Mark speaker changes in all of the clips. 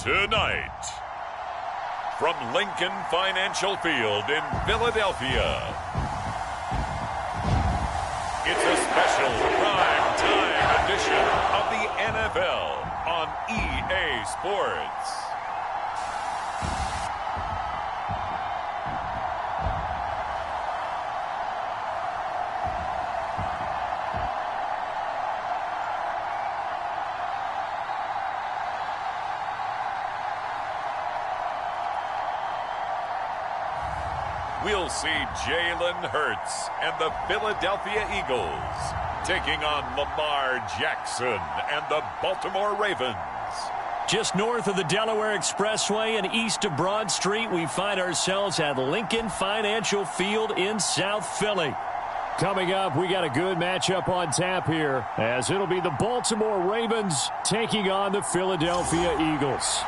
Speaker 1: Tonight, from Lincoln Financial Field in Philadelphia, it's a special prime time edition of the NFL on EA Sports. We'll see Jalen Hurts and the Philadelphia Eagles taking on Lamar Jackson and the Baltimore Ravens.
Speaker 2: Just north of the Delaware Expressway and east of Broad Street, we find ourselves at Lincoln Financial Field in South Philly. Coming up, we got a good matchup on tap here, as it'll be the Baltimore Ravens taking on the Philadelphia Eagles.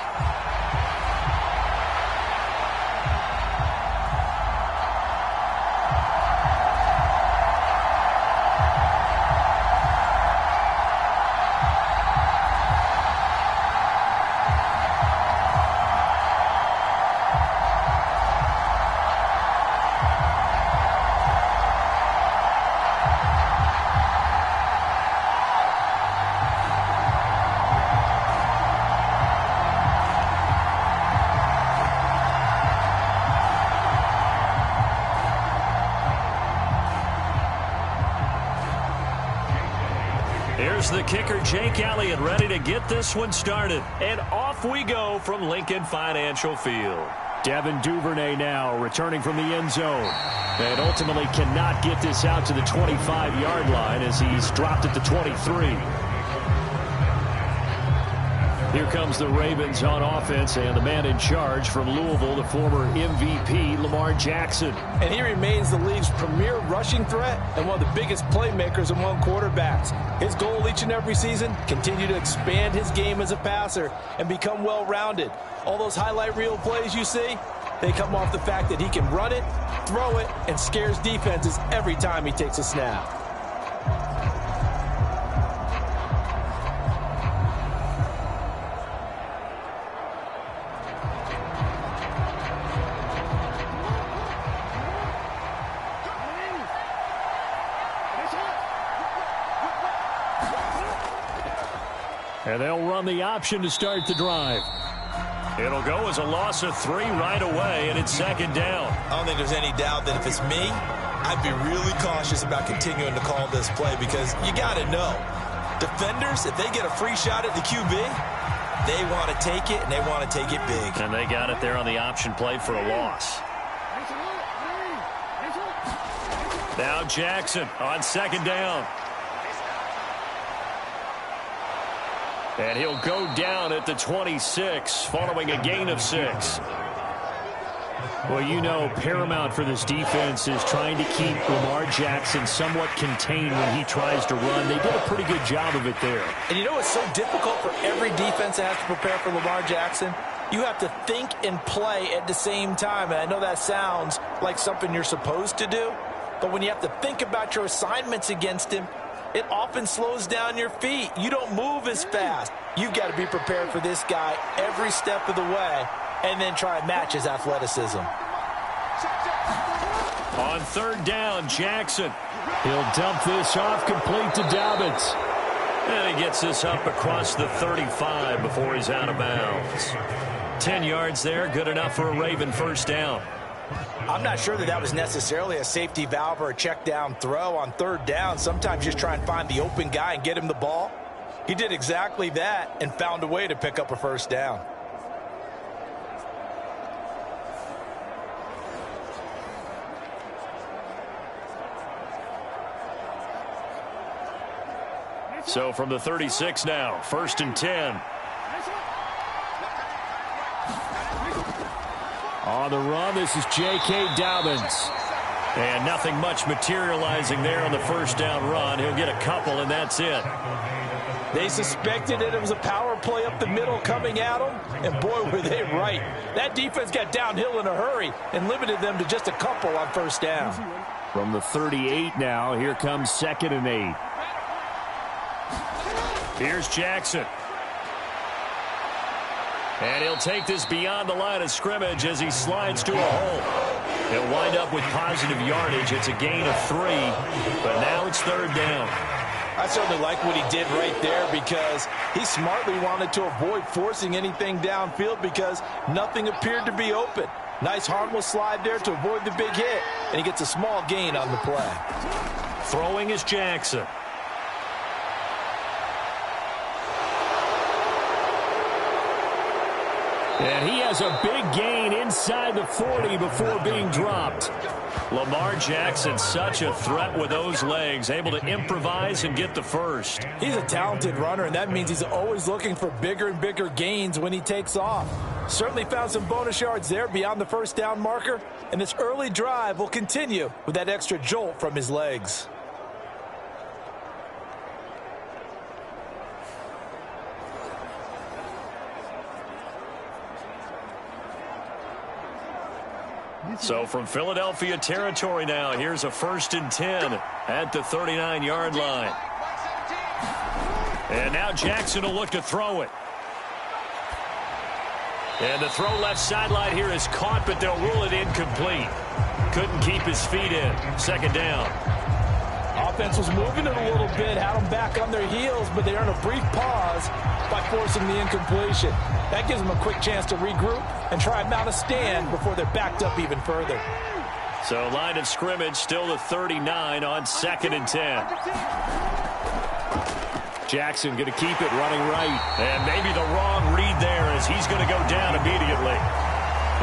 Speaker 2: Here's the kicker, Jake Elliott, ready to get this one started. And off we go from Lincoln Financial Field. Devin Duvernay now returning from the end zone. And ultimately cannot get this out to the 25-yard line as he's dropped at the 23. Here comes the Ravens on offense, and the man in charge from Louisville, the former MVP, Lamar Jackson.
Speaker 3: And he remains the league's premier rushing threat and one of the biggest playmakers among quarterbacks. His goal each and every season, continue to expand his game as a passer and become well-rounded. All those highlight reel plays you see, they come off the fact that he can run it, throw it, and scares defenses every time he takes a snap.
Speaker 2: And they'll run the option to start the drive. It'll go as a loss of 3 right away, and it's second down.
Speaker 3: I don't think there's any doubt that if it's me, I'd be really cautious about continuing to call this play because you got to know, defenders, if they get a free shot at the QB, they want to take it, and they want to take it big.
Speaker 2: And they got it there on the option play for a loss. Now Jackson on second down. And he'll go down at the 26 following a gain of 6. Well, you know, paramount for this defense is trying to keep Lamar Jackson somewhat contained when he tries to run. They did a pretty good job of it there.
Speaker 3: And you know it's so difficult for every defense that has to prepare for Lamar Jackson? You have to think and play at the same time. And I know that sounds like something you're supposed to do. But when you have to think about your assignments against him, it often slows down your feet. You don't move as fast. You've got to be prepared for this guy every step of the way and then try and match his athleticism.
Speaker 2: On third down, Jackson. He'll dump this off complete to Dobbins. And he gets this up across the 35 before he's out of bounds. 10 yards there, good enough for a Raven first down.
Speaker 3: I'm not sure that was necessarily a safety valve or a check down throw on third down. Sometimes just try and find the open guy and get him the ball. He did exactly that and found a way to pick up a first down.
Speaker 2: So from the 36 now, 1st and 10. On the run, this is J.K. Dobbins. And nothing much materializing there on the first down run. He'll get a couple, and that's it.
Speaker 3: They suspected it was a power play up the middle coming at them, and boy, were they right. That defense got downhill in a hurry and limited them to just a couple on first down.
Speaker 2: From the 38 now, here comes 2nd and 8. Here's Jackson. And he'll take this beyond the line of scrimmage as he slides to a hole. He'll wind up with positive yardage. It's a gain of 3, but now it's 3rd down.
Speaker 3: I certainly like what he did right there because he smartly wanted to avoid forcing anything downfield because nothing appeared to be open. Nice harmless slide there to avoid the big hit, and he gets a small gain on the play.
Speaker 2: Throwing is Jackson. And he has a big gain inside the 40 before being dropped. Lamar Jackson, such a threat with those legs, able to improvise and get the first.
Speaker 3: He's a talented runner, and that means he's always looking for bigger and bigger gains when he takes off. Certainly found some bonus yards there beyond the first down marker, and this early drive will continue with that extra jolt from his legs.
Speaker 2: So from Philadelphia territory now, here's a 1st and 10 at the 39-yard line. And now Jackson will look to throw it. And the throw left sideline here is caught, but they'll rule it incomplete. Couldn't keep his feet in. 2nd down.
Speaker 3: Offense was moving it a little bit, had them back on their heels, but they earned a brief pause by forcing the incompletion. That gives them a quick chance to regroup and try and mount a stand before they're backed up even further.
Speaker 2: So line of scrimmage still the 39 on 2nd and 10. Jackson going to keep it running right. And maybe the wrong read there as he's going to go down immediately.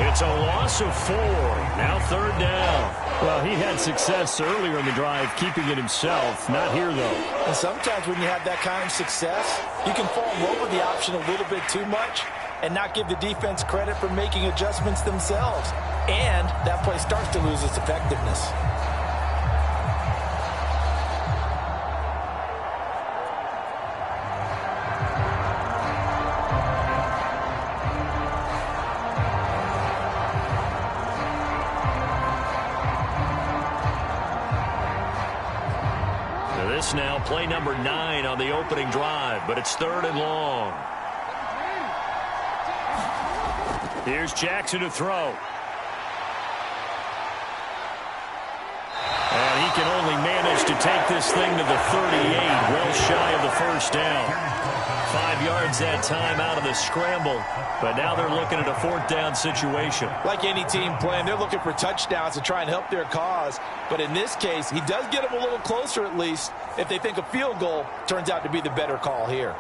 Speaker 2: It's a loss of 4. Now 3rd down.
Speaker 4: Well, he had success earlier in the drive keeping it himself. Not here, though.
Speaker 3: And sometimes when you have that kind of success, you can fall in love with the option a little bit too much and not give the defense credit for making adjustments themselves. And that play starts to lose its effectiveness.
Speaker 2: Now play number 9 on the opening drive, but it's 3rd and long. Here's Jackson to throw. And he can only manage to take this thing to the 38, well shy of the 1st down. 5 yards that time out of the scramble, but now they're looking at a 4th down situation.
Speaker 3: Like any team playing, they're looking for touchdowns to try and help their cause. But in this case, he does get them a little closer at least if they think a field goal turns out to be the better call here.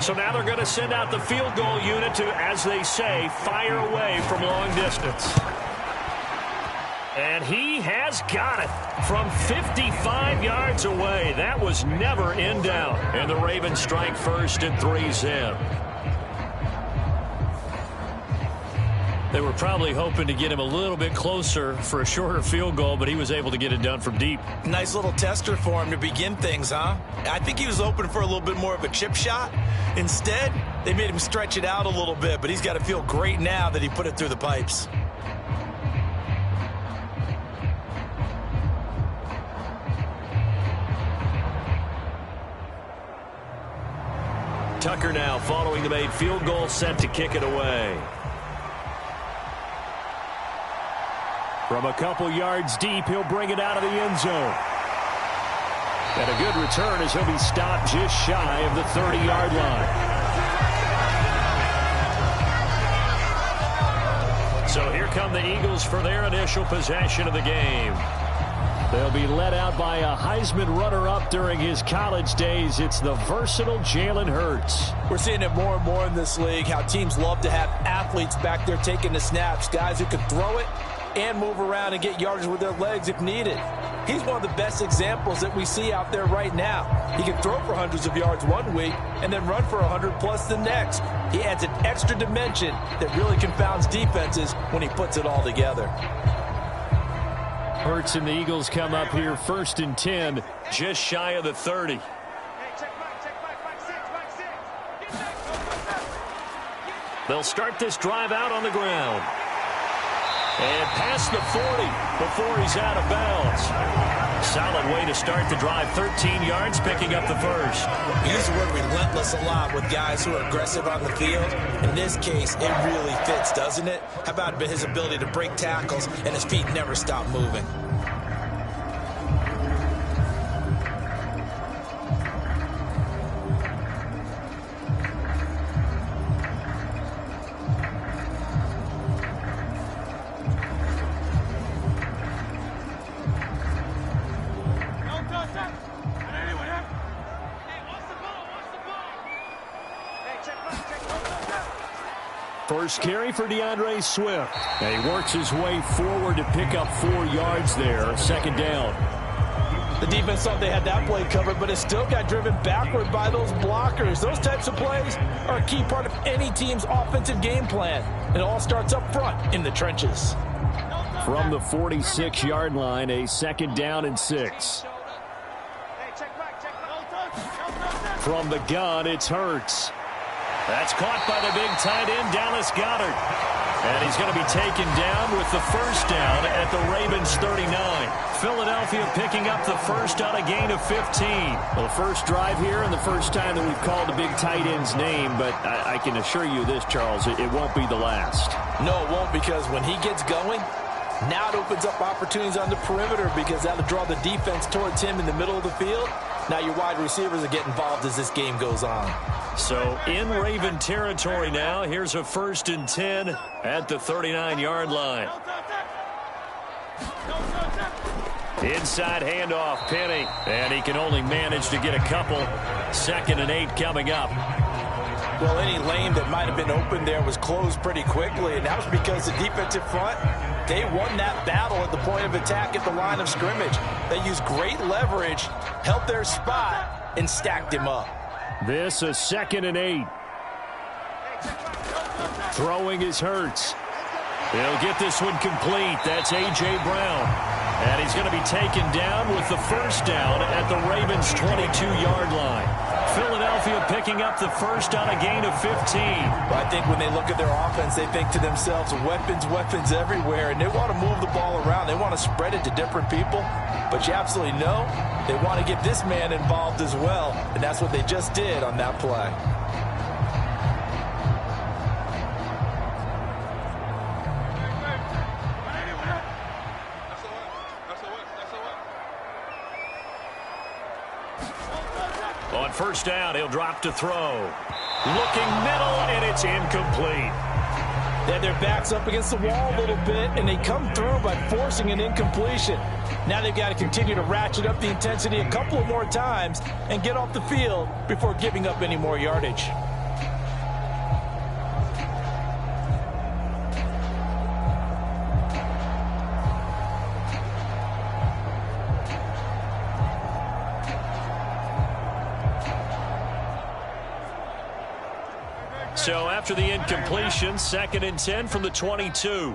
Speaker 2: So now they're going to send out the field goal unit to, as they say, fire away from long distance. And he has got it from 55 yards away. That was never in doubt. And the Ravens strike first at 3-zip. They were probably hoping to get him a little bit closer for a shorter field goal, but he was able to get it done from deep.
Speaker 3: Nice little tester for him to begin things, huh? I think he was hoping for a little bit more of a chip shot. Instead, they made him stretch it out a little bit, but he's got to feel great now that he put it through the pipes.
Speaker 2: Tucker now following the made field goal, set to kick it away.
Speaker 4: From a couple yards deep, he'll bring it out of the end zone. And a good return as he'll be stopped just shy of the 30-yard line.
Speaker 2: So here come the Eagles for their initial possession of the game.
Speaker 4: They'll be led out by a Heisman runner-up during his college days. It's the versatile Jalen Hurts.
Speaker 3: We're seeing it more and more in this league, how teams love to have athletes back there taking the snaps, guys who can throw it and move around and get yardage with their legs if needed. He's one of the best examples that we see out there right now. He can throw for hundreds of yards one week and then run for 100+ the next. He adds an extra dimension that really confounds defenses when he puts it all together.
Speaker 4: Hurts and the Eagles come up here 1st and 10,
Speaker 2: just shy of the 30. They'll start this drive out on the ground. And past the 40 before he's out of bounds. Solid way to start the drive. 13 yards, picking up the first.
Speaker 3: We use the word relentless a lot with guys who are aggressive on the field. In this case, it really fits, doesn't it? How about his ability to break tackles and his feet never stop moving?
Speaker 2: First carry for DeAndre Swift. And he works his way forward to pick up 4 yards there. Second down.
Speaker 3: The defense thought they had that play covered, but it still got driven backward by those blockers. Those types of plays are a key part of any team's offensive game plan. It all starts up front in the trenches.
Speaker 2: From the 46-yard line, a second down and 6. From the gun, it's Hurts. That's caught by the big tight end, Dallas Goedert. And he's going to be taken down with the first down at the Ravens' 39. Philadelphia picking up the first on a gain of 15. Well, the first drive here and the first time that we've called the big tight end's name, but I can assure you this, Charles, it won't be the last.
Speaker 3: No, it won't, because when he gets going, now it opens up opportunities on the perimeter because that'll draw the defense towards him in the middle of the field. Now your wide receivers will get involved as this game goes on.
Speaker 2: So in Raven territory now, here's a 1st and 10 at the 39-yard line. Inside handoff, Penny. And he can only manage to get a couple. 2nd and 8 coming up.
Speaker 3: Well, any lane that might have been open there was closed pretty quickly, and that was because the defensive front, they won that battle at the point of attack at the line of scrimmage. They used great leverage, held their spot, and stacked him up.
Speaker 2: This a 2nd and 8. Throwing is Hurts. He'll get this one complete. That's A.J. Brown. And he's going to be taken down with the first down at the Ravens' 22-yard line. Philadelphia picking up the first on a gain of 15.
Speaker 3: Well, I think when they look at their offense, they think to themselves, weapons, weapons everywhere, and they want to move the ball around. They want to spread it to different people, but you absolutely know they want to get this man involved as well, and that's what they just did on that play.
Speaker 2: On first down, he'll drop to throw. Looking middle, and it's incomplete.
Speaker 3: They had their backs up against the wall a little bit, and they come through by forcing an incompletion. Now they've got to continue to ratchet up the intensity a couple of more times and get off the field before giving up any more yardage.
Speaker 2: So after the incompletion, 2nd and 10 from the 22.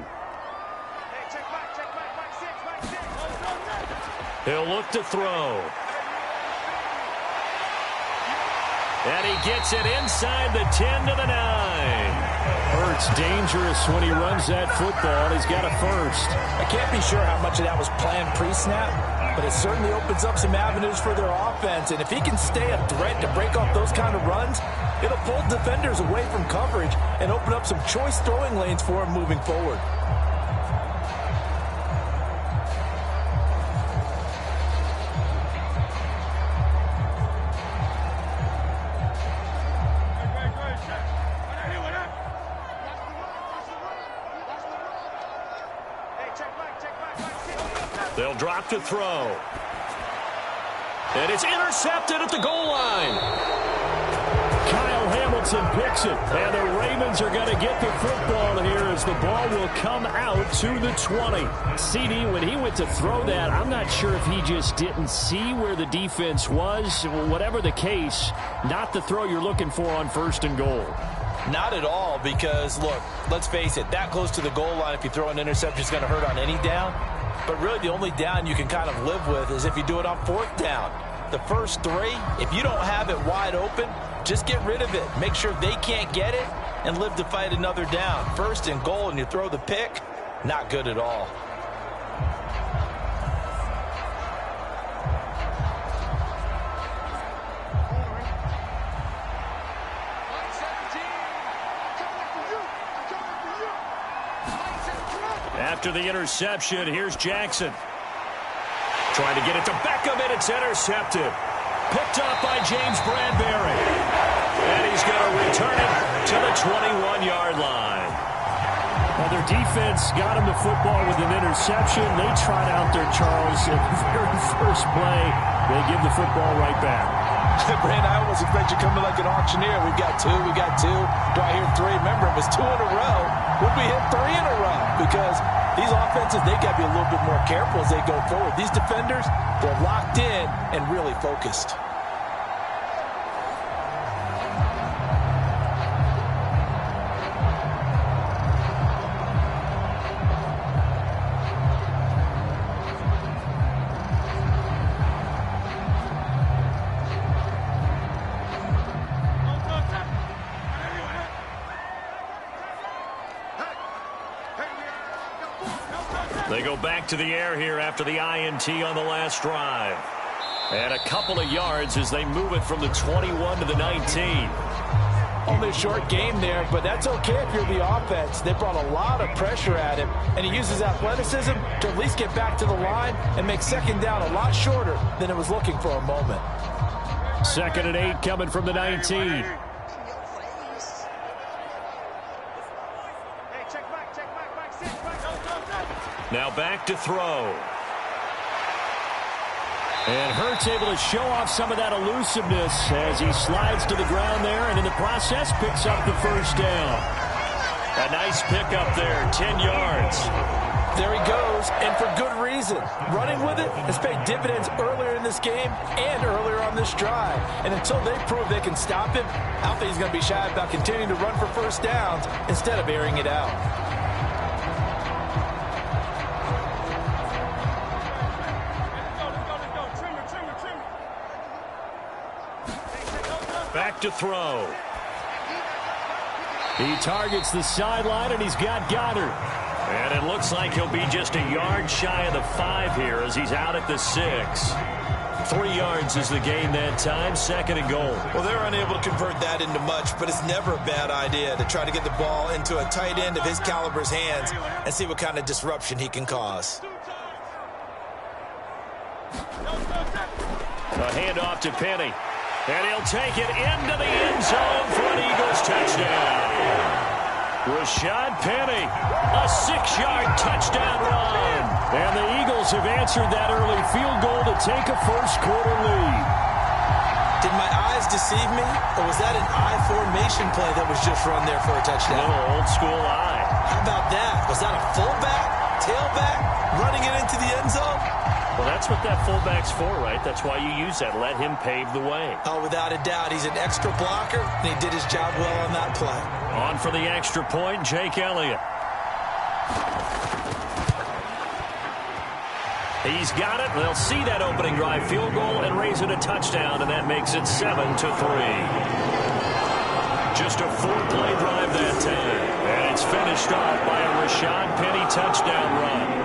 Speaker 2: He'll look to throw. And he gets it inside the 10 to the 9. Hurts dangerous when he runs that football, and he's got a first.
Speaker 3: I can't be sure how much of that was planned pre-snap, but it certainly opens up some avenues for their offense. And if he can stay a threat to break off those kind of runs, it'll pull defenders away from coverage and open up some choice throwing lanes for him moving forward.
Speaker 2: They'll drop to throw. And it's intercepted at the goal line. Kyle Hamilton picks it. And the Ravens are going to get the football here as the ball will come out to the 20. CD, when he went to throw that, I'm not sure if he just didn't see where the defense was. Whatever the case, not the throw you're looking for on 1st and goal.
Speaker 3: Not at all, because, look, let's face it, that close to the goal line, if you throw an interception, is going to hurt on any down. But really the only down you can kind of live with is if you do it on 4th down. The first 3, if you don't have it wide open, just get rid of it. Make sure they can't get it and live to fight another down. 1st and goal, and you throw the pick, Not good at all.
Speaker 2: After the interception, here's Jackson. Trying to get it to Beckham, and it's intercepted. Picked up by James Bradbury. And he's going to return it to the 21-yard line.
Speaker 4: Well, their defense got him the football with an interception. They trot out there, Charles, at the very first play. They give the football right back.
Speaker 3: Brand, I almost expect you coming like an auctioneer. We've got two. Do I hear three? Remember, it was 2 in a row. Would we hit 3 in a row? Because these offenses, they got to be a little bit more careful as they go forward. These defenders, they're locked in and really focused.
Speaker 2: They go back to the air here after the INT on the last drive. And a couple of yards as they move it from the 21 to the 19.
Speaker 3: Only a short game there, but that's okay if you're the offense. They brought a lot of pressure at him, and he uses athleticism to at least get back to the line and make second down a lot shorter than it was looking for a moment.
Speaker 2: 2nd and 8 coming from the 19. Now back to throw.
Speaker 4: And Hurts able to show off some of that elusiveness as he slides to the ground there, and in the process picks up the first down.
Speaker 2: A nice pickup there, 10 yards.
Speaker 3: There he goes, and for good reason. Running with it has paid dividends earlier in this game and earlier on this drive. And until they prove they can stop him, I don't think he's going to be shy about continuing to run for first downs instead of airing it out.
Speaker 2: Back to throw.
Speaker 4: He targets the sideline, and he's got Goddard.
Speaker 2: And it looks like he'll be just a yard shy of the 5 here as he's out at the 6. 3 yards is the gain that time, 2nd and goal.
Speaker 5: Well, they're unable to convert that into much, but it's never a bad idea to try to get the ball into a tight end of his caliber's hands and see what kind of disruption he can cause.
Speaker 2: A handoff to Penny. And he'll take it into the end zone for an Eagles touchdown. Rashad Penny, a 6-yard touchdown run.
Speaker 4: And the Eagles have answered that early field goal to take a first-quarter lead.
Speaker 5: Did my eyes deceive me, or was that an I formation play that was just run there for a touchdown?
Speaker 2: A little old-school eye.
Speaker 5: How about that? Was that a fullback, tailback, running it into the end zone?
Speaker 2: Well, that's what that fullback's for, right? That's why you use that. Let him pave the way.
Speaker 5: Oh, without a doubt. He's an extra blocker, and he did his job well on that play.
Speaker 2: On for the extra point, Jake Elliott. He's got it. They'll see that opening drive field goal and raise it a touchdown, and that makes it 7-3. Just a 4-play drive that time. And it's finished off by a Rashad Penny touchdown run.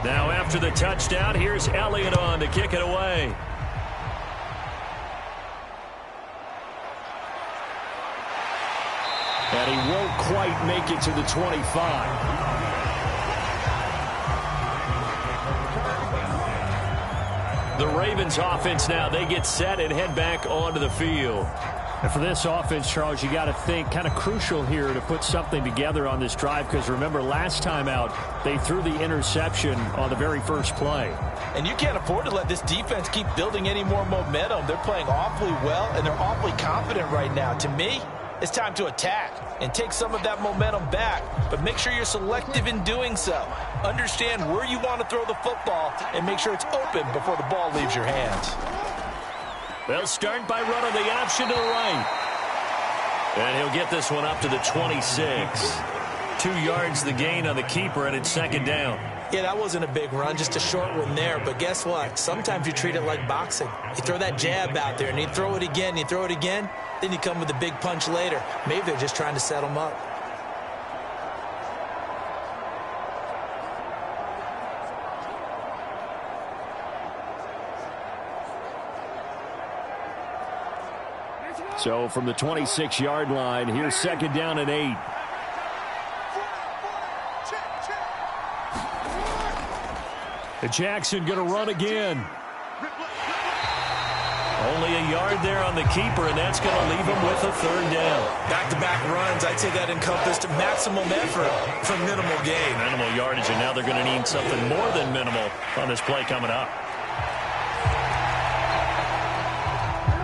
Speaker 2: Now after the touchdown, here's Elliott on to kick it away.
Speaker 4: And he won't quite make it to the 25.
Speaker 2: The Ravens offense now, they get set and head back onto the field.
Speaker 4: And for this offense, Charles, you got to think kind of crucial here to put something together on this drive, because remember last time out they threw the interception on the very first play.
Speaker 3: And you can't afford to let this defense keep building any more momentum. They're playing awfully well, and they're awfully confident right now. To me, it's time to attack and take some of that momentum back, but make sure you're selective in doing so. Understand where you want to throw the football and make sure it's open before the ball leaves your hands.
Speaker 2: They'll start by running the option to the right. And he'll get this one up to the 26. 2 yards the gain on the keeper, and it's second down.
Speaker 5: Yeah, that wasn't a big run, just a short one there. But guess what? Sometimes you treat it like boxing. You throw that jab out there, and you throw it again, then you come with a big punch later. Maybe they're just trying to set them up.
Speaker 2: So from the 26-yard line, here's second down and 8. Jackson going to run again. Only a yard there on the keeper, and that's going to leave him with a third down.
Speaker 5: Back-to-back runs, I'd say that encompassed maximum effort for minimal gain.
Speaker 2: Minimal yardage, and now they're going to need something more than minimal on this play coming up.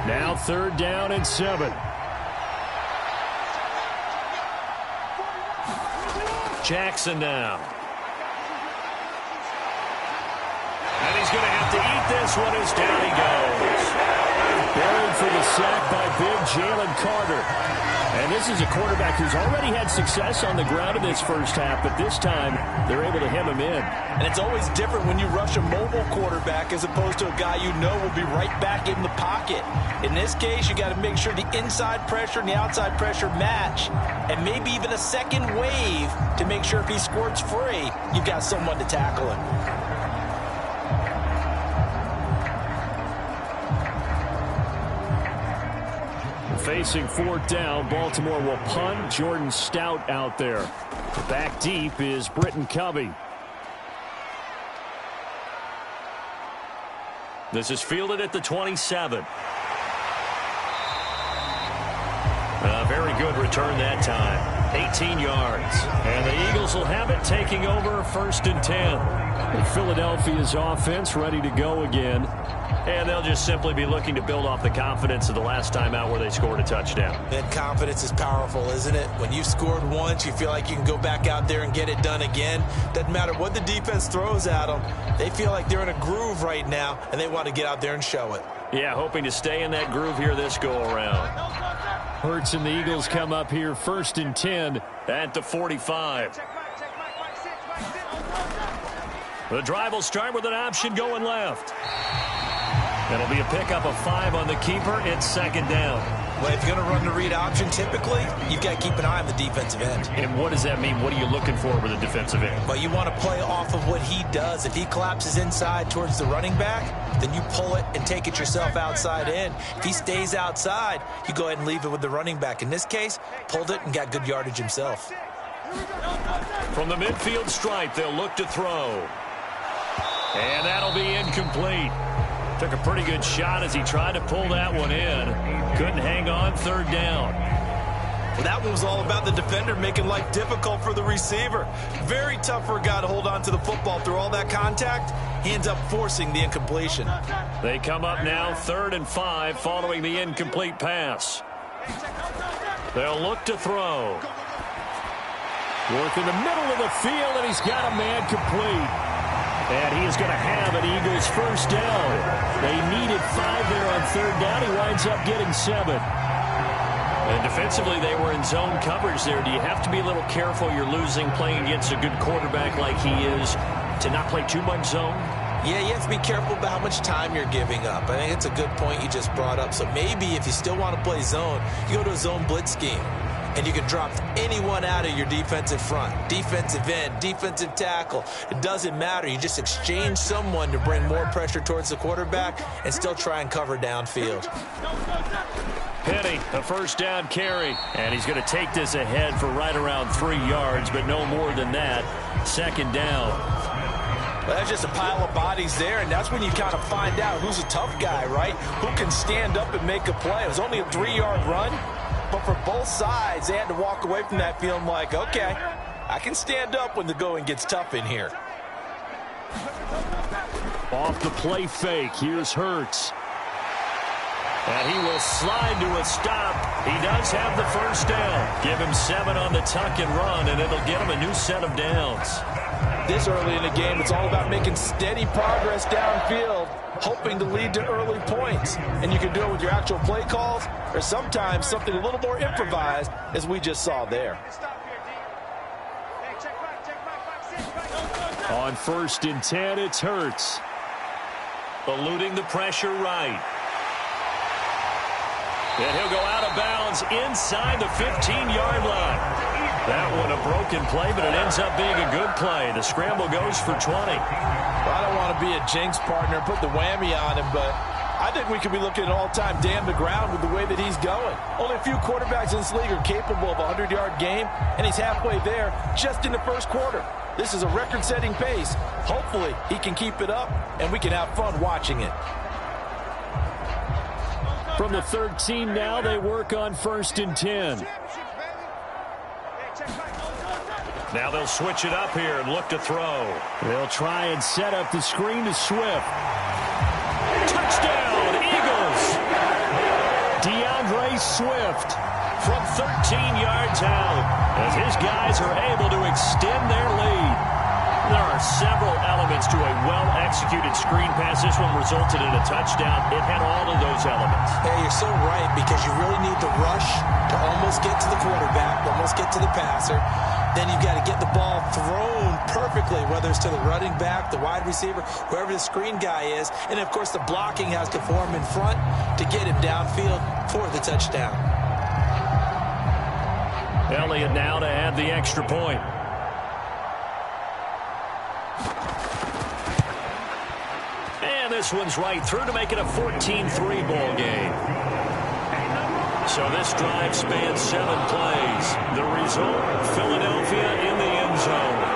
Speaker 2: Now third down and 7. Jackson now. And he's going to have to eat this one as down he goes. Buried for the sack by big Jalen Carter. And this is a quarterback who's already had success on the ground in this first half, but this time they're able to hem him in.
Speaker 3: And it's always different when you rush a mobile quarterback as opposed to a guy you know will be right back in the pocket. In this case, you got to make sure the inside pressure and the outside pressure match, and maybe even a second wave to make sure if he squirts free, you've got someone to tackle him.
Speaker 2: Facing fourth down, Baltimore will punt. Jordan Stout out there. Back deep is Britton Covey. This is fielded at the 27. A very good return that time. 18 yards. And the Eagles will have it, taking over first and 10. And Philadelphia's offense ready to go again. And they'll just simply be looking to build off the confidence of the last time out where they scored a touchdown.
Speaker 5: And confidence is powerful, isn't it? When you've scored once, you feel like you can go back out there and get it done again. Doesn't matter what the defense throws at them. They feel like they're in a groove right now, and they want to get out there and show it.
Speaker 2: Yeah, hoping to stay in that groove here this go-around. Hurts and the Eagles come up here first and 10 at the 45. The drive will start with an option going left. It'll be a pickup of 5 on the keeper. It's second down.
Speaker 5: Well, if you're going to run the read option, typically, you've got to keep an eye on the defensive end.
Speaker 2: And what does that mean? What are you looking for with a defensive end?
Speaker 5: Well, you want to play off of what he does. If he collapses inside towards the running back, then you pull it and take it yourself outside in. If he stays outside, you go ahead and leave it with the running back. In this case, pulled it and got good yardage himself.
Speaker 2: From the midfield stripe, they'll look to throw. And that'll be incomplete. Took a pretty good shot as he tried to pull that one in. Couldn't hang on, third down.
Speaker 5: Well, that one was all about the defender making life difficult for the receiver. Very tough for a guy to hold on to the football through all that contact. He ends up forcing the incompletion.
Speaker 2: They come up now, 3rd and 5, following the incomplete pass. They'll look to throw. Work in the middle of the field, and he's got a man complete. And he is going to have an Eagles first down. They needed 5 there on third down. He winds up getting 7. And defensively, they were in zone coverage there. Do you have to be a little careful? You're losing playing against a good quarterback like he is to not play too much zone?
Speaker 5: Yeah, you have to be careful about how much time you're giving up. I think it's a good point you just brought up. So maybe if you still want to play zone, you go to a zone blitz scheme. And you can drop anyone out of your defensive front. Defensive end, defensive tackle. It doesn't matter. You just exchange someone to bring more pressure towards the quarterback and still try and cover downfield.
Speaker 2: Penny, a first down carry. And he's going to take this ahead for right around 3 yards, but no more than that. Second down.
Speaker 3: Well, that's just a pile of bodies there, and that's when you kind of find out who's a tough guy, right? Who can stand up and make a play. It was only a 3-yard run. But for both sides, they had to walk away from that feeling like, okay, I can stand up when the going gets tough in here.
Speaker 2: Off the play fake, here's Hurts. And he will slide to a stop. He does have the first down. Give him 7 on the tuck and run, and it'll get him a new set of downs.
Speaker 3: This early in the game, it's all about making steady progress downfield, hoping to lead to early points. And you can do it with your actual play calls, or sometimes something a little more improvised, as we just saw there.
Speaker 2: On 1st and 10, it's Hurts. Eluding the pressure right. And he'll go out of bounds inside the 15-yard line. That one a broken play, but it ends up being a good play. The scramble goes for 20.
Speaker 3: Well, I don't want to be a jinx partner, put the whammy on him, but I think we could be looking at all-time damn the ground with the way that he's going. Only a few quarterbacks in this league are capable of a 100-yard game, and he's halfway there just in the first quarter. This is a record-setting pace. Hopefully, he can keep it up, and we can have fun watching it.
Speaker 2: From the 13 now, they work on 1st and 10. Now they'll switch it up here and look to throw. They'll try and set up the screen to Swift. Touchdown, Eagles! DeAndre Swift from 13 yards out as his guys are able to extend their lead. There are several elements to a well-executed screen pass. This one resulted in a touchdown. It had all of those elements.
Speaker 5: Hey, you're so right, because you really need the rush to almost get to the quarterback, almost get to the passer. Then you've got to get the ball thrown perfectly, whether it's to the running back, the wide receiver, whoever the screen guy is. And, of course, the blocking has to form in front to get him downfield for the touchdown.
Speaker 2: Elliott now to add the extra point. And this one's right through to make it a 14-3 ball game. So this drive spans 7 plays. The result, Philadelphia in the end zone.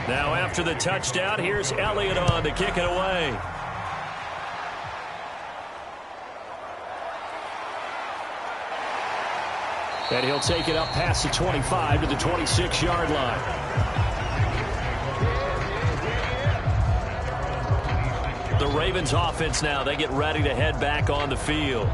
Speaker 2: Now after the touchdown, here's Elliott on to kick it away. And he'll take it up past the 25 to the 26-yard line. The Ravens offense now, they get ready to head back on the field.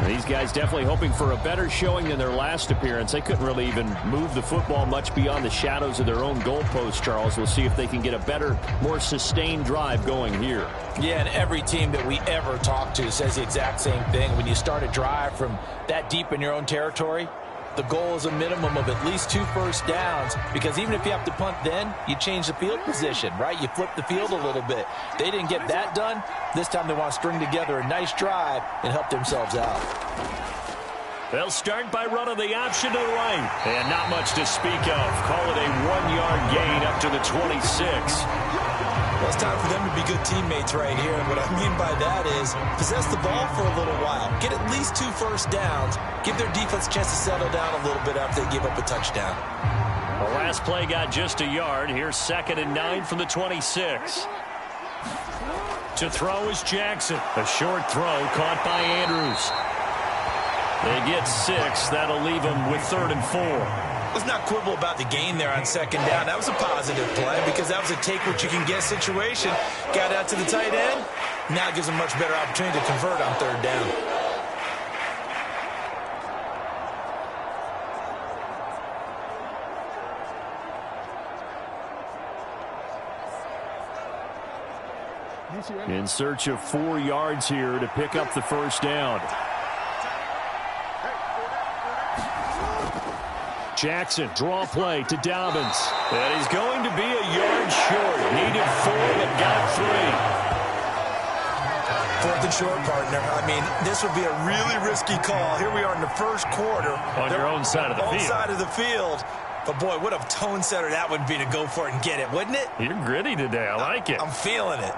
Speaker 2: These guys definitely hoping for a better showing than their last appearance. They couldn't really even move the football much beyond the shadows of their own goalpost, Charles. We'll see if they can get a better, more sustained drive going here.
Speaker 3: Yeah, and every team that we ever talk to says the exact same thing. When you start a drive from that deep in your own territory, the goal is a minimum of at least 2 first downs, because even if you have to punt then, you change the field position, right? You flip the field a little bit. They didn't get that done. This time they want to string together a nice drive and help themselves out.
Speaker 2: They'll start by running the option to the right. And not much to speak of. Call it a 1-yard gain up to the 26.
Speaker 5: Well, it's time for them to be good teammates right here. And what I mean by that is possess the ball for a little while. Get at least 2 first downs. Give their defense a chance to settle down a little bit after they give up a touchdown.
Speaker 2: The last play got just a yard. Here's 2nd and 9 from the 26. To throw is Jackson. A short throw caught by Andrews. They get 6. That'll leave them with 3rd and 4.
Speaker 5: Let's not quibble about the gain there on 2nd down. That was a positive play because that was a take-what-you-can-get situation. Got out to the tight end. Now it gives them a much better opportunity to convert on 3rd down.
Speaker 2: In search of 4 yards here to pick up the first down. Jackson, draw play to Dobbins. And he's going to be a yard short. Needed 4, but got 3.
Speaker 5: 4th and short, partner. I mean, this would be a really risky call. Here we are in the first quarter.
Speaker 2: On your own side of the field.
Speaker 5: On side of the field. But, boy, what a tone setter that would be to go for it and get it, wouldn't it?
Speaker 2: You're gritty today. I like it.
Speaker 5: I'm feeling it.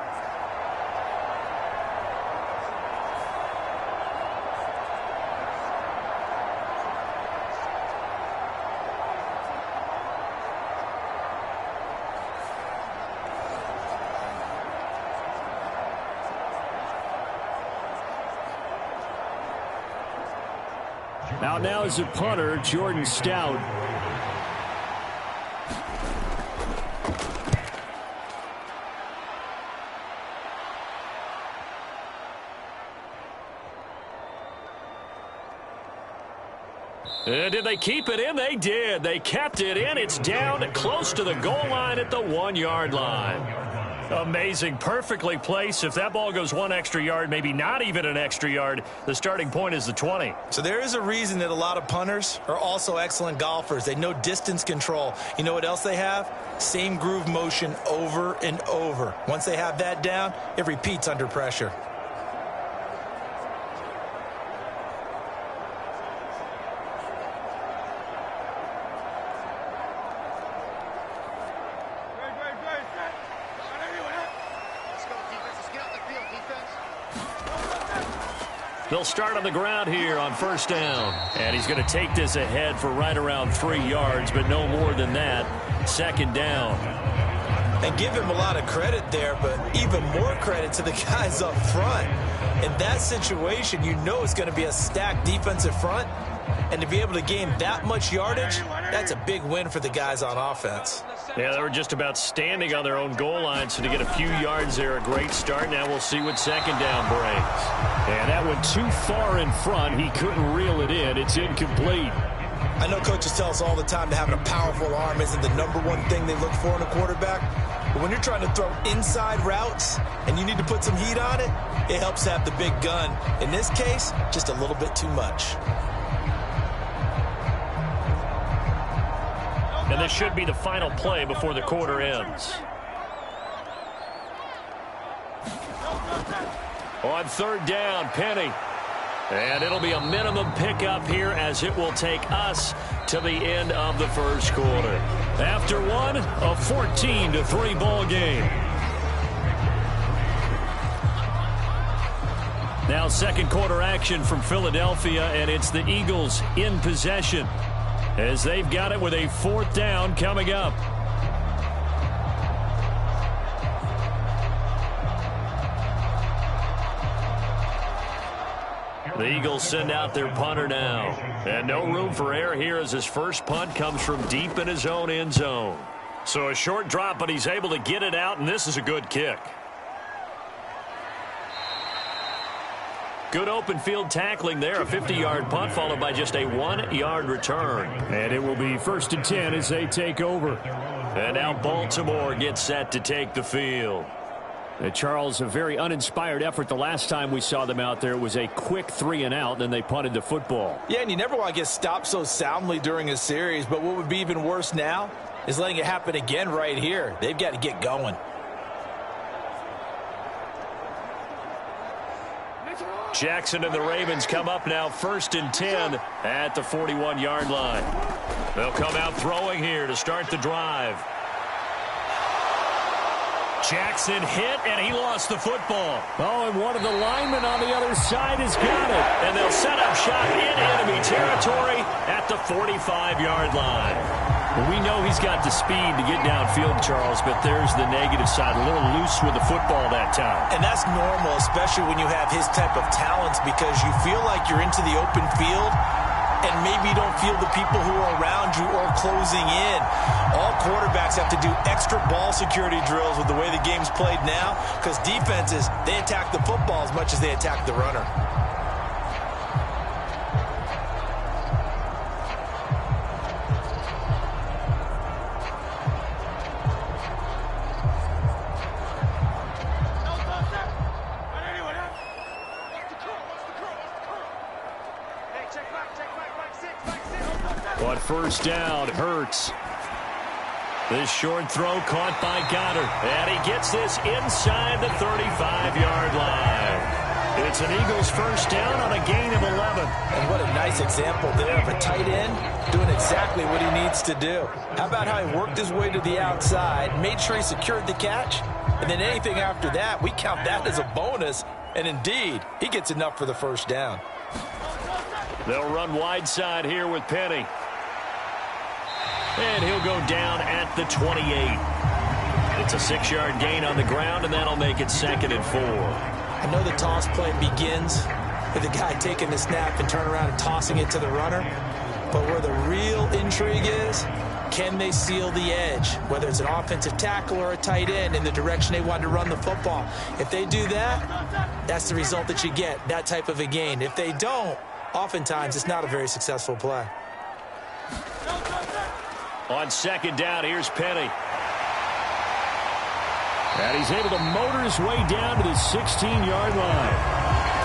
Speaker 2: Out now is a punter, Jordan Stout. Did they keep it in? They did. They kept it in. It's down close to the goal line at the 1-yard line. Amazing. Perfectly placed. If that ball goes 1 extra yard, maybe not even an extra yard, the starting point is the 20.
Speaker 5: So there is a reason that a lot of punters are also excellent golfers. They know distance control. You know what else they have? Same groove motion over and over. Once they have that down, it repeats under pressure.
Speaker 2: They'll start on the ground here on first down. And he's going to take this ahead for right around 3 yards, but no more than that. Second down.
Speaker 5: And give him a lot of credit there, but even more credit to the guys up front. In that situation, you know it's going to be a stacked defensive front. And to be able to gain that much yardage, that's a big win for the guys on offense.
Speaker 2: Yeah, they were just about standing on their own goal line, so to get a few yards there, a great start. Now we'll see what second down brings. And that went too far in front. He couldn't reel it in. It's incomplete.
Speaker 5: I know coaches tell us all the time that having a powerful arm isn't the #1 thing they look for in a quarterback. But when you're trying to throw inside routes and you need to put some heat on it, it helps to have the big gun. In this case, just a little bit too much.
Speaker 2: And this should be the final play before the quarter ends. On third down, Penny. And it'll be a minimum pickup here as it will take us to the end of the first quarter. After one, a 14-3 ball game. Now second quarter action from Philadelphia, and it's the Eagles in possession as they've got it with a fourth down coming up. The Eagles send out their punter now. And no room for error here as his first punt comes from deep in his own end zone. So a short drop, but he's able to get it out, and this is a good kick. Good open field tackling there. A 50-yard punt followed by just a 1-yard return.
Speaker 4: And it will be 1st and 10 as they take over.
Speaker 2: And now Baltimore gets set to take the field.
Speaker 4: Charles, a very uninspired effort. The last time we saw them out there, it was a quick 3 and out, and then they punted the football.
Speaker 3: Yeah, and you never want to get stopped so soundly during a series, but what would be even worse now is letting it happen again right here. They've got to get going.
Speaker 2: Jackson and the Ravens come up now 1st and 10 at the 41-yard line. They'll come out throwing here to start the drive. Jackson hit, and he lost the football.
Speaker 4: Oh, and one of the linemen on the other side has got it.
Speaker 2: And they'll set up shop in enemy territory at the 45-yard line.
Speaker 4: Well, we know he's got the speed to get downfield, Charles, but there's the negative side. A little loose with the football that time.
Speaker 5: And that's normal, especially when you have his type of talents, because you feel like you're into the open field and maybe you don't feel the people who are around you or closing in. All quarterbacks have to do extra ball security drills with the way the game's played now, because defenses, they attack the football as much as they attack the runner.
Speaker 2: On first down, Hurts. This short throw caught by Goddard. And he gets this inside the 35-yard line. And it's an Eagles first down on a gain of 11.
Speaker 3: And what a nice example there of a tight end doing exactly what he needs to do. How about how he worked his way to the outside, made sure he secured the catch, and then anything after that, we count that as a bonus. And indeed, he gets enough for the first down.
Speaker 2: They'll run wide side here with Penny. And he'll go down at the 28. It's a 6-yard gain on the ground, and that'll make it 2nd and 4.
Speaker 3: I know the toss play begins with the guy taking the snap and turn around and tossing it to the runner. But where the real intrigue is, can they seal the edge, whether it's an offensive tackle or a tight end, in the direction they want to run the football? If they do that, that's the result that you get, that type of a gain. If they don't, oftentimes it's not a very successful play.
Speaker 2: On 2nd down, here's Penny. And he's able to motor his way down to the 16-yard line.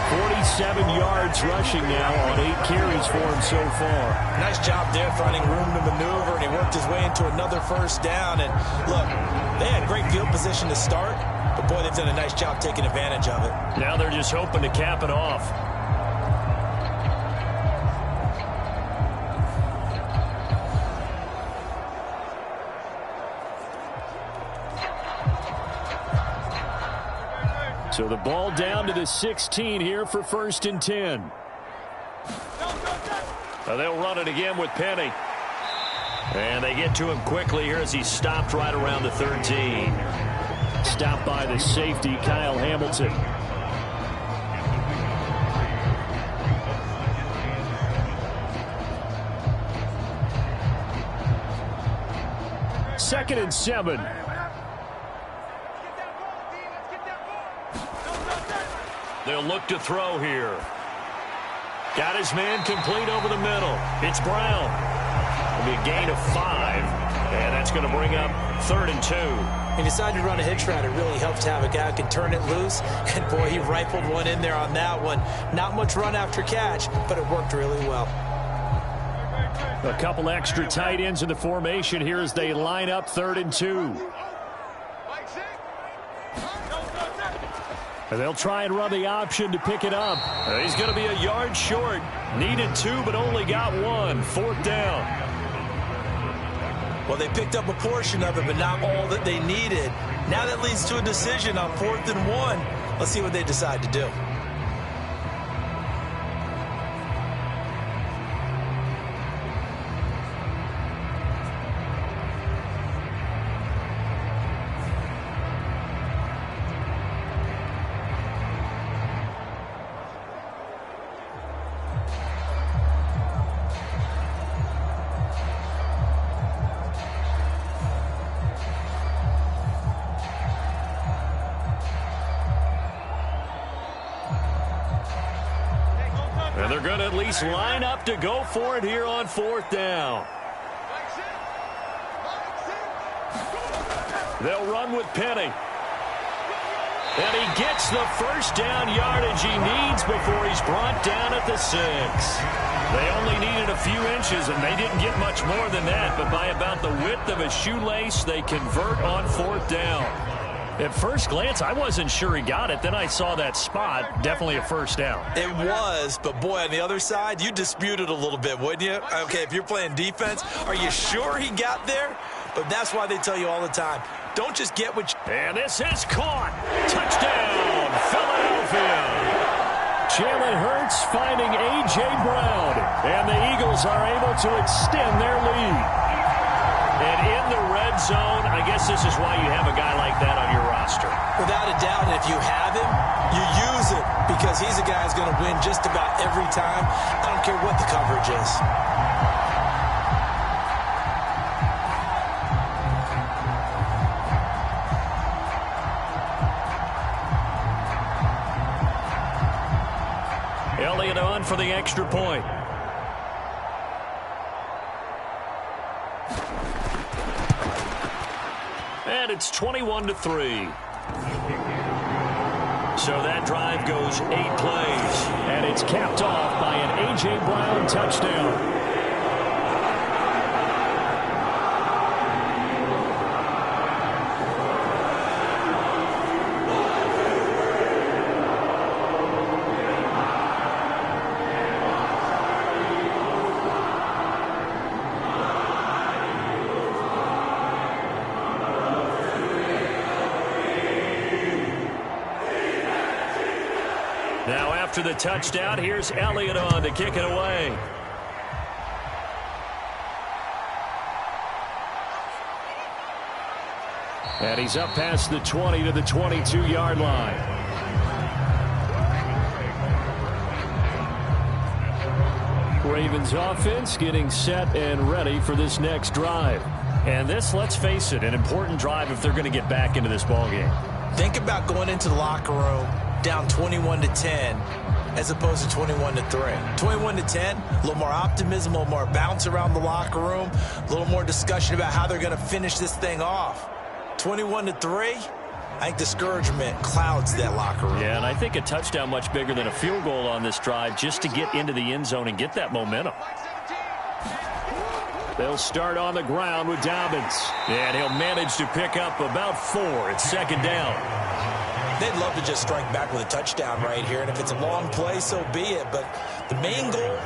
Speaker 2: 47 yards rushing now on 8 carries for him so far.
Speaker 3: Nice job there finding room to maneuver, and he worked his way into another first down. And look, they had great field position to start, but boy, they've done a nice job taking advantage of it.
Speaker 2: Now they're just hoping to cap it off. So the ball down to the 16 here for 1st and 10. They'll run it again with Penny. And they get to him quickly here as he's stopped right around the 13. Stopped by the safety, Kyle Hamilton. Second and 7. They'll look to throw here. Got his man complete over the middle. It's Brown. It'll be a gain of 5. And that's going to bring up 3rd and 2.
Speaker 3: He decided to run a hitch route. It really helps to have a guy who can turn it loose. And boy, he rifled one in there on that one. Not much run after catch, but it worked really well.
Speaker 2: A couple extra tight ends in the formation here as they line up 3rd and 2. And they'll try and run the option to pick it up. He's going to be a yard short. Needed 2, but only got 1. 4th down.
Speaker 3: Well, they picked up a portion of it, but not all that they needed. Now that leads to a decision on 4th and 1. Let's see what they decide to do.
Speaker 2: And they're going to at least line up to go for it here on 4th down. They'll run with Penny. And he gets the first down yardage he needs before he's brought down at the 6. They only needed a few inches, and they didn't get much more than that. But by about the width of a shoelace, they convert on 4th down. At first glance, I wasn't sure he got it. Then I saw that spot. Definitely a first down.
Speaker 3: It was, but boy, on the other side, you disputed a little bit, wouldn't you? Okay, if you're playing defense, are you sure he got there? But that's why they tell you all the time, don't just get what you...
Speaker 2: And this is caught. Touchdown, Philadelphia. Jalen Hurts finding A.J. Brown. And the Eagles are able to extend their lead. And in the red zone, I guess this is why you have a guy like that on your roster.
Speaker 3: Without a doubt, and if you have him, you use it because he's a guy who's going to win just about every time. I don't care what the coverage is.
Speaker 2: Elliott on for the extra point. And it's 21-3. So that drive goes 8 plays. And it's capped off by an A.J. Brown touchdown. after the touchdown. Here's Elliott on to kick it away. And he's up past the 20 to the 22-yard line. Ravens offense getting set and ready for this next drive. And this, let's face it, an important drive if they're going to get back into this ballgame.
Speaker 5: Think about going into the locker room down 21-10 as opposed to 21-3. 21-10, a little more optimism, a little more bounce around the locker room, a little more discussion about how they're going to finish this thing off. 21-3, I think discouragement clouds that locker room.
Speaker 2: Yeah, and I think a touchdown much bigger than a field goal on this drive just to get into the end zone and get that momentum. They'll start on the ground with Dobbins. And he'll manage to pick up about 4. It's second down.
Speaker 5: They'd love to just strike back with a touchdown right here, and if it's a long play, so be it. But the main goal,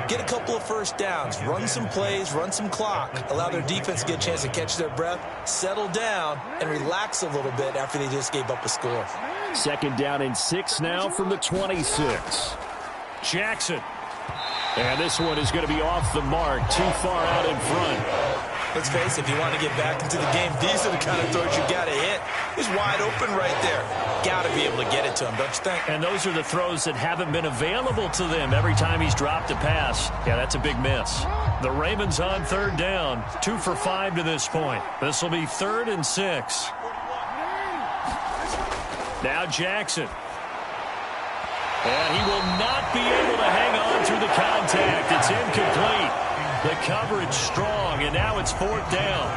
Speaker 5: get a couple of first downs, run some plays, run some clock, allow their defense to get a chance to catch their breath, settle down, and relax a little bit after they just gave up a score.
Speaker 2: Second down and 6 now from the 26. Jackson. And this one is going to be off the mark, too far out in front.
Speaker 5: Let's face it, if you want to get back into the game, these are the kind of throws you got to hit. He's wide open right there. Got to be able to get it to him, don't you think?
Speaker 2: And those are the throws that haven't been available to them every time he's dropped a pass. Yeah, that's a big miss. The Ravens on third down, 2 for 5 to this point. This will be 3rd and 6. Now Jackson. And he will not be able to hang on through the contact. It's incomplete. The coverage strong, and now it's 4th down.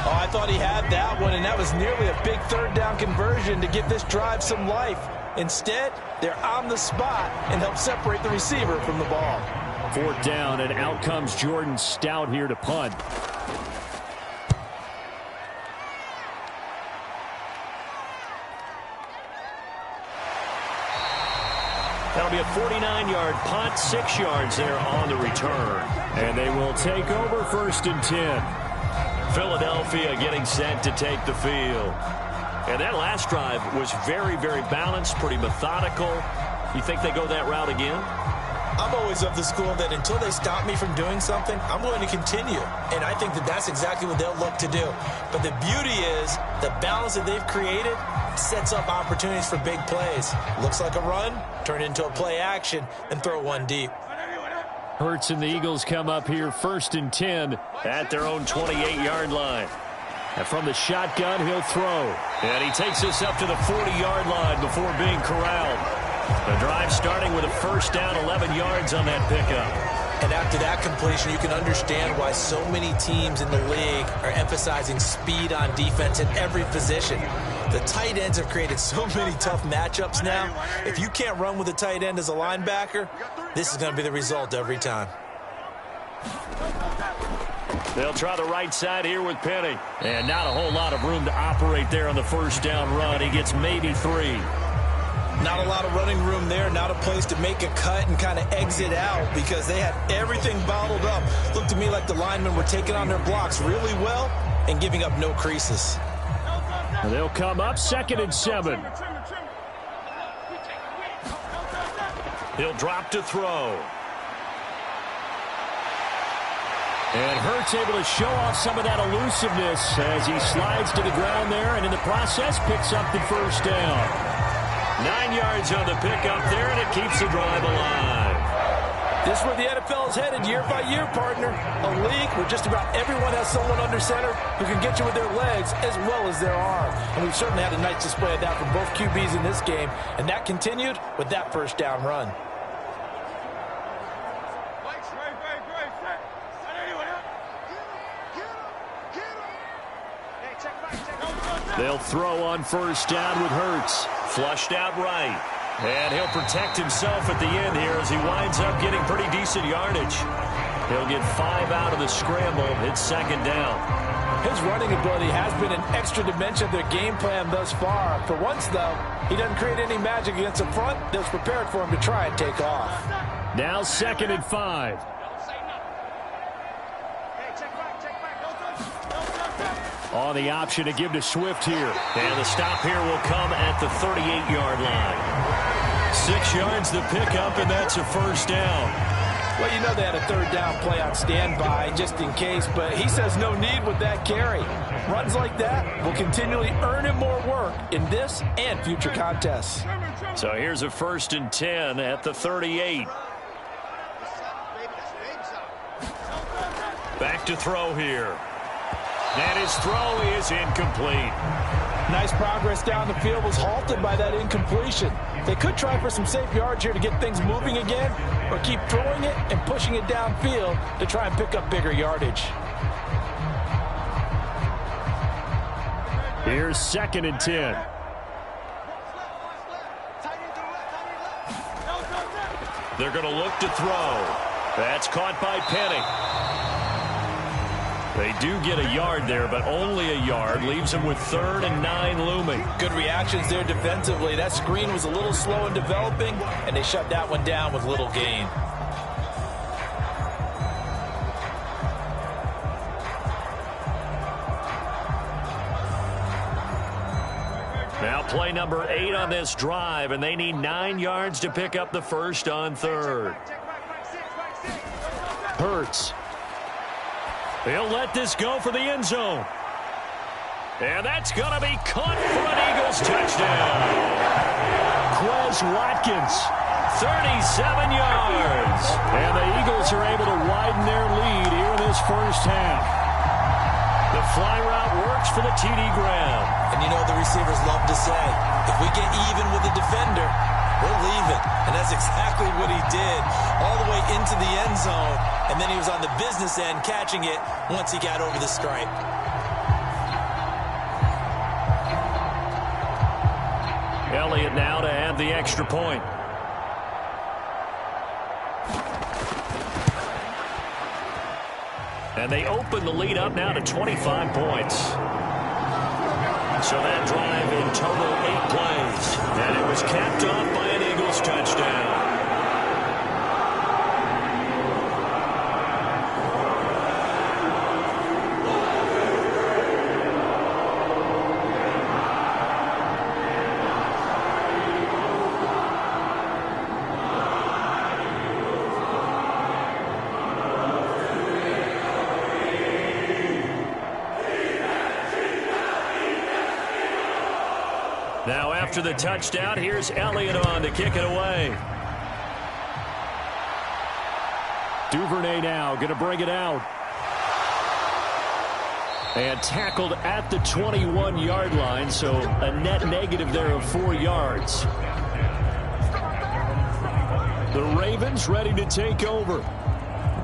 Speaker 3: Oh, I thought he had that one, and that was nearly a big 3rd down conversion to give this drive some life. Instead, they're on the spot and help separate the receiver from the ball.
Speaker 2: 4th down, and out comes Jordan Stout here to punt. That'll be a 49-yard punt, 6 yards there on the return. And they will take over 1st and 10. Philadelphia getting set to take the field. And that last drive was very, very balanced, pretty methodical. You think they go that route again?
Speaker 5: I'm always of the school that until they stop me from doing something, I'm going to continue. And I think that that's exactly what they'll look to do. But the beauty is the balance that they've created sets up opportunities for big plays. Looks like a run, turn it into a play action, and throw one deep.
Speaker 2: Hurts and the Eagles come up here 1st and 10 at their own 28-yard line. And from the shotgun, he'll throw. And he takes us up to the 40-yard line before being corralled. The drive starting with a 1st down, 11 yards on that pickup.
Speaker 5: And after that completion, you can understand why so many teams in the league are emphasizing speed on defense at every position. The tight ends have created so many tough matchups now. If you can't run with a tight end as a linebacker, this is going to be the result every time.
Speaker 2: They'll try the right side here with Penny. And not a whole lot of room to operate there on the 1st down run. He gets maybe 3.
Speaker 5: Not a lot of running room there, not a place to make a cut and kind of exit out because they had everything bottled up. Looked to me like the linemen were taking on their blocks really well and giving up no creases.
Speaker 2: And they'll come up 2nd and 7. He'll drop to throw. And Hurts able to show off some of that elusiveness as he slides to the ground there and in the process picks up the 1st down. 9 yards on the pickup there, and it keeps the drive alive.
Speaker 3: This is where the NFL is headed year by year, partner. A league where just about everyone has someone under center who can get you with their legs as well as their arm. And we've certainly had a nice display of that from both QBs in this game, and that continued with that 1st down run.
Speaker 2: They'll throw on 1st down with Hurts. Flushed out right. And he'll protect himself at the end here as he winds up getting pretty decent yardage. He'll get 5 out of the scramble. It's 2nd down.
Speaker 3: His running ability has been an extra dimension of their game plan thus far. For once, though, he doesn't create any magic against the front that's prepared for him to try and take off.
Speaker 2: Now 2nd and 5. On the option to give to Swift here. And the stop here will come at the 38-yard line. 6 yards the pickup, and that's a first down.
Speaker 3: Well, you know they had a third down play on standby just in case, but he says no need with that carry. Runs like that will continually earn him more work in this and future contests.
Speaker 2: So here's a 1st and 10 at the 38. Back to throw here. And his throw is incomplete.
Speaker 3: Nice progress down the field, was halted by that incompletion. They could try for some safe yards here to get things moving again, or keep throwing it and pushing it downfield to try and pick up bigger yardage.
Speaker 2: Here's 2nd and 10. They're going to look to throw. That's caught by Penny. They do get a yard there, but only a yard. Leaves them with 3rd and 9 looming.
Speaker 3: Good reactions there defensively. That screen was a little slow in developing, and they shut that one down with little gain.
Speaker 2: Now play number 8 on this drive, and they need 9 yards to pick up the first on 3rd. Hurts. He'll let this go for the end zone. And that's going to be caught for an Eagles touchdown. Quez Watkins, 37 yards. And the Eagles are able to widen their lead here in this first half. The fly route works for the TD Graham.
Speaker 5: And you know the receivers love to say, if we get even with the defender, we're leaving. And that's exactly what he did, all the way into the end zone. And then he was on the business end catching it once he got over the stripe.
Speaker 2: Elliott now to add the extra point. And they open the lead up now to 25 points. So that drive in total 8 plays. And it was capped off by an Eagles touchdown. Now after the touchdown, here's Elliott on to kick it away. Duvernay now going to bring it out. And tackled at the 21-yard line, so a net negative there of 4 yards. The Ravens ready to take over.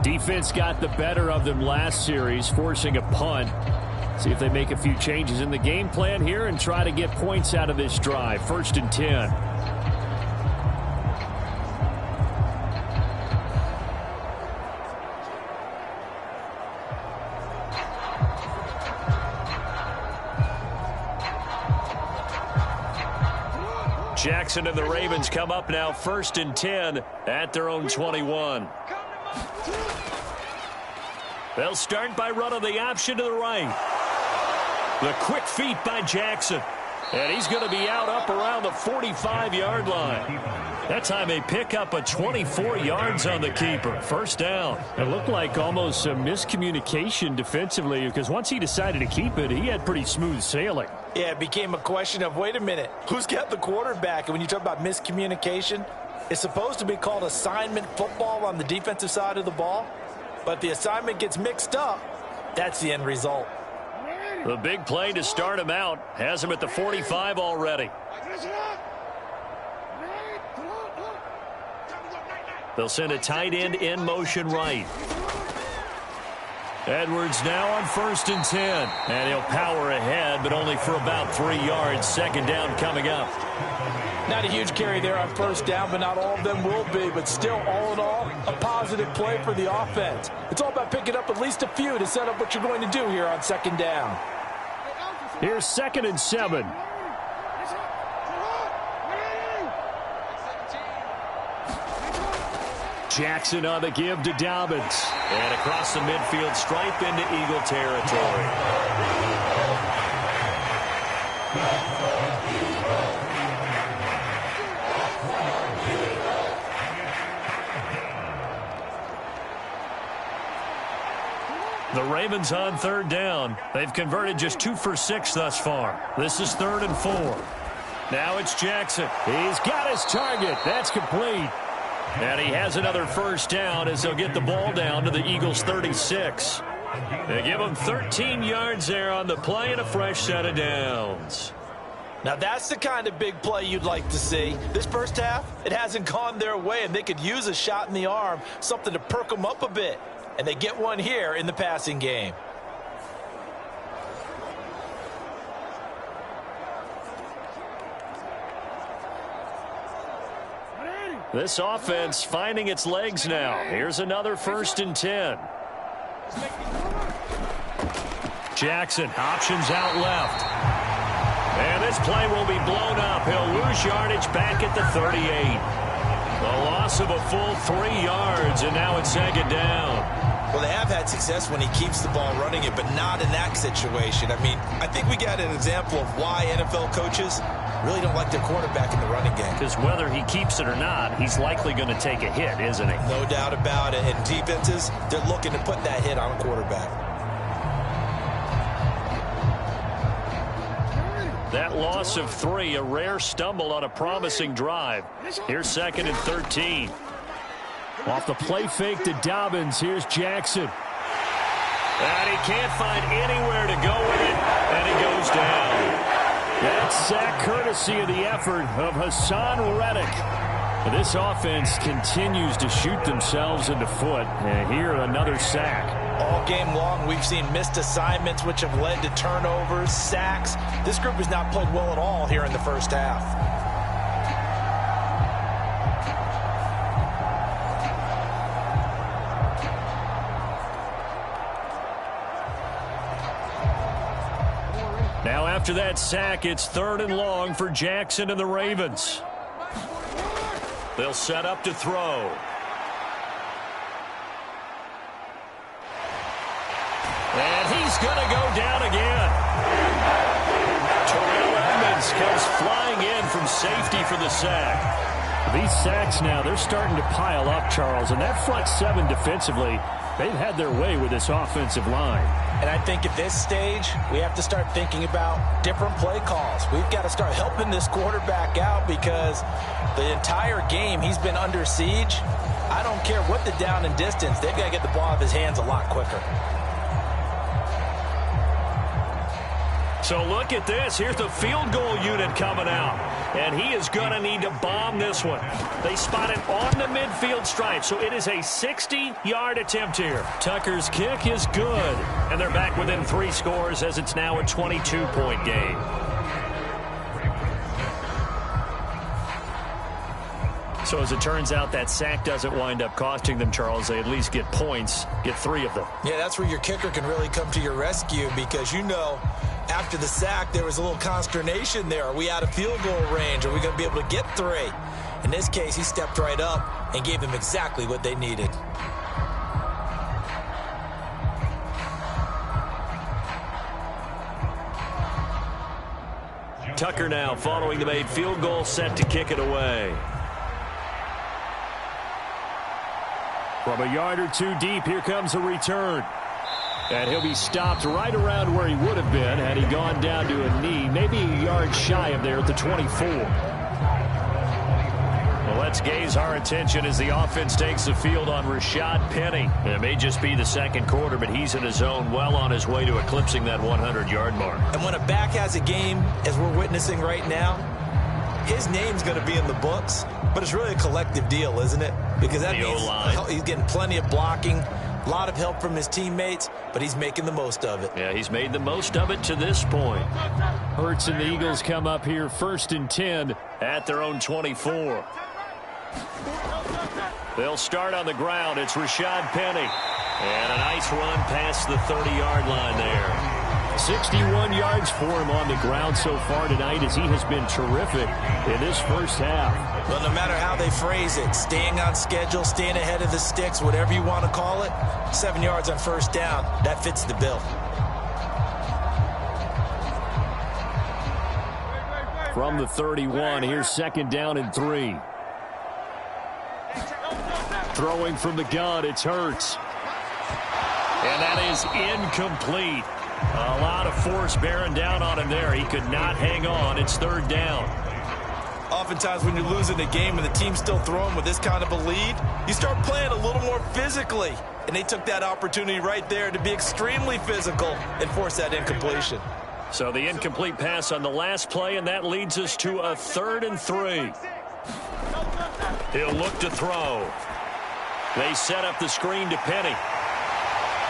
Speaker 2: Defense got the better of them last series, forcing a punt. See if they make a few changes in the game plan here and try to get points out of this drive. 1st and 10. Jackson and the Ravens come up now 1st and 10 at their own 21. They'll start by running the option to the right. The quick feet by Jackson. And he's going to be out up around the 45-yard line. That time they pick up a 24 yards on the keeper. 1st down.
Speaker 4: It looked like almost some miscommunication defensively, because once he decided to keep it, he had pretty smooth sailing.
Speaker 3: Yeah, it became a question of, wait a minute, who's got the quarterback? And when you talk about miscommunication, it's supposed to be called assignment football on the defensive side of the ball. But the assignment gets mixed up. That's the end result.
Speaker 2: The big play to start him out has him at the 45 already. They'll send a tight end in motion right. Edwards now on 1st and 10. And he'll power ahead, but only for about 3 yards. 2nd down coming up.
Speaker 3: Not a huge carry there on 1st down, but not all of them will be. But still, all in all, a positive play for the offense. It's all about picking up at least a few to set up what you're going to do here on 2nd down.
Speaker 4: Here's 2nd and 7.
Speaker 2: Jackson on the give to Dobbins. And across the midfield stripe into Eagle territory. The Ravens on third down. They've converted just 2 for 6 thus far. This is 3rd and 4. Now it's Jackson.
Speaker 4: He's got his target. That's complete.
Speaker 2: And he has another first down as they'll get the ball down to the Eagles' 36. They give him 13 yards there on the play and a fresh set of downs.
Speaker 3: Now that's the kind of big play you'd like to see. This first half, it hasn't gone their way, and they could use a shot in the arm, something to perk them up a bit. And they get one here in the passing game.
Speaker 2: This offense finding its legs now. Here's another 1st and 10. Jackson options out left. And this play will be blown up. He'll lose yardage back at the 38. A loss of a full 3 yards, and now it's 2nd down.
Speaker 5: Well, they have had success when he keeps the ball running it, but not in that situation. I mean, I think we got an example of why NFL coaches really don't like their quarterback in the running game.
Speaker 2: Because whether he keeps it or not, he's likely going to take a hit, isn't he?
Speaker 5: No doubt about it. And defenses, they're looking to put that hit on a quarterback.
Speaker 2: That loss of 3, a rare stumble on a promising drive. Here's 2nd and 13.
Speaker 4: Off the play fake to Dobbins, here's Jackson.
Speaker 2: And he can't find anywhere to go with it, and he goes down.
Speaker 4: That sack courtesy of the effort of Hassan Reddick. This offense continues to shoot themselves in the foot. And here, another sack.
Speaker 3: All game long, we've seen missed assignments, which have led to turnovers, sacks. This group has not played well at all here in the first half.
Speaker 2: Now after that sack, it's 3rd and long for Jackson and the Ravens. They'll set up to throw. And he's going to go down again. Terrell Edmonds comes flying in from safety for the sack.
Speaker 4: These sacks now, they're starting to pile up, Charles. And that front 7 defensively, they've had their way with this offensive line.
Speaker 3: And I think at this stage, we have to start thinking about different play calls. We've got to start helping this quarterback out because the entire game he's been under siege. I don't care what the down and distance. They've got to get the ball out of his hands a lot quicker.
Speaker 2: So look at this. Here's the field goal unit coming out. And he is going to need to bomb this one. They spot it on the midfield stripe, so it is a 60-yard attempt here. Tucker's kick is good. And they're back within 3 scores as it's now a 22-point game. So as it turns out, that sack doesn't wind up costing them, Charles. They at least get points, get 3 of them.
Speaker 5: Yeah, that's where your kicker can really come to your rescue because, you know, after the sack, there was a little consternation there. Are we out of field goal range? Are we going to be able to get 3? In this case, he stepped right up and gave them exactly what they needed.
Speaker 2: Tucker now following the made field goal, set to kick it away.
Speaker 4: From a yard or 2 deep, here comes a return. And he'll be stopped right around where he would have been had he gone down to a knee, maybe a yard shy of there at the 24.
Speaker 2: Well, let's gaze our attention as the offense takes the field on Rashad Penny. It may just be the 2nd quarter, but he's in his zone, well on his way to eclipsing that 100-yard mark.
Speaker 5: And when a back has a game, as we're witnessing right now, his name's going to be in the books, but it's really a collective deal, isn't it? Because that means he's getting plenty of blocking, a lot of help from his teammates, but he's making the most of it.
Speaker 2: Yeah, he's made the most of it to this point.
Speaker 4: Hurts and the Eagles come up here 1st and 10
Speaker 2: at their own 24. They'll start on the ground. It's Rashad Penny. And a nice run past the 30-yard line there.
Speaker 4: 61 yards for him on the ground so far tonight as he has been terrific in this first half.
Speaker 5: Well, no matter how they phrase it, staying on schedule, staying ahead of the sticks, whatever you want to call it, 7 yards on first down, that fits the bill.
Speaker 4: From the 31, here's 2nd down and 3. Throwing from the gun, it's Hurts.
Speaker 2: And that is incomplete. A lot of force bearing down on him there. He could not hang on. It's third down.
Speaker 3: Oftentimes when you're losing a game and the team's still throwing with this kind of a lead, you start playing a little more physically. And they took that opportunity right there to be extremely physical and force that incompletion.
Speaker 2: So the incomplete pass on the last play, and that leads us to a 3rd and 3. He'll look to throw. They set up the screen to Penny.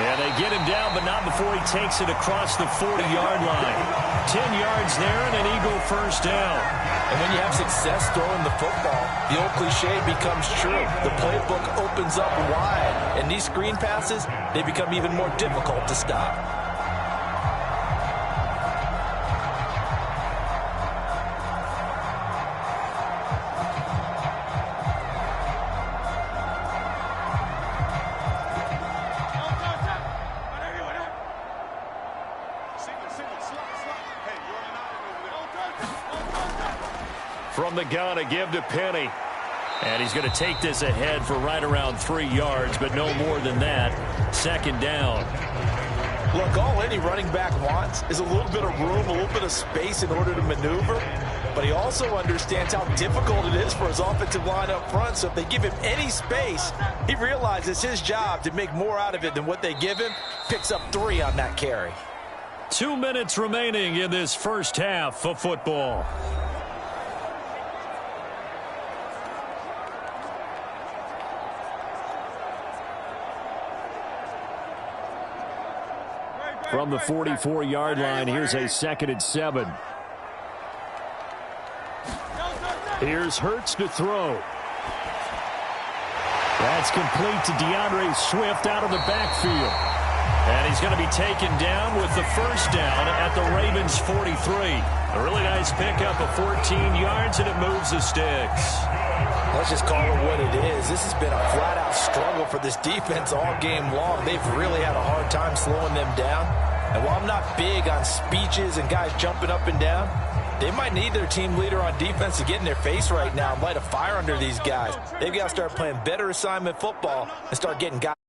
Speaker 2: And they get him down, but not before he takes it across the 40-yard line. 10 yards there and an Eagle first down.
Speaker 3: And when you have success throwing the football, the old cliche becomes true. The playbook opens up wide. And these screen passes, they become even more difficult to stop.
Speaker 2: From the gun, a give to Penny. And he's going to take this ahead for right around 3 yards, but no more than that. 2nd down.
Speaker 3: Look, all any running back wants is a little bit of room, a little bit of space in order to maneuver. But he also understands how difficult it is for his offensive line up front. So if they give him any space, he realizes his job to make more out of it than what they give him. Picks up 3 on that carry.
Speaker 2: 2 minutes remaining in this first half of football.
Speaker 4: From the 44-yard line, here's a 2nd and 7. Here's Hurts to throw. That's complete to DeAndre Swift out of the backfield.
Speaker 2: And he's going to be taken down with the first down at the Ravens' 43. A really nice pickup of 14 yards, and it moves the sticks.
Speaker 3: Let's just call it what it is. This has been a flat-out struggle for this defense all game long. They've really had a hard time slowing them down. And while I'm not big on speeches and guys jumping up and down, they might need their team leader on defense to get in their face right now and light a fire under these guys. They've got to start playing better assignment football and start getting guys.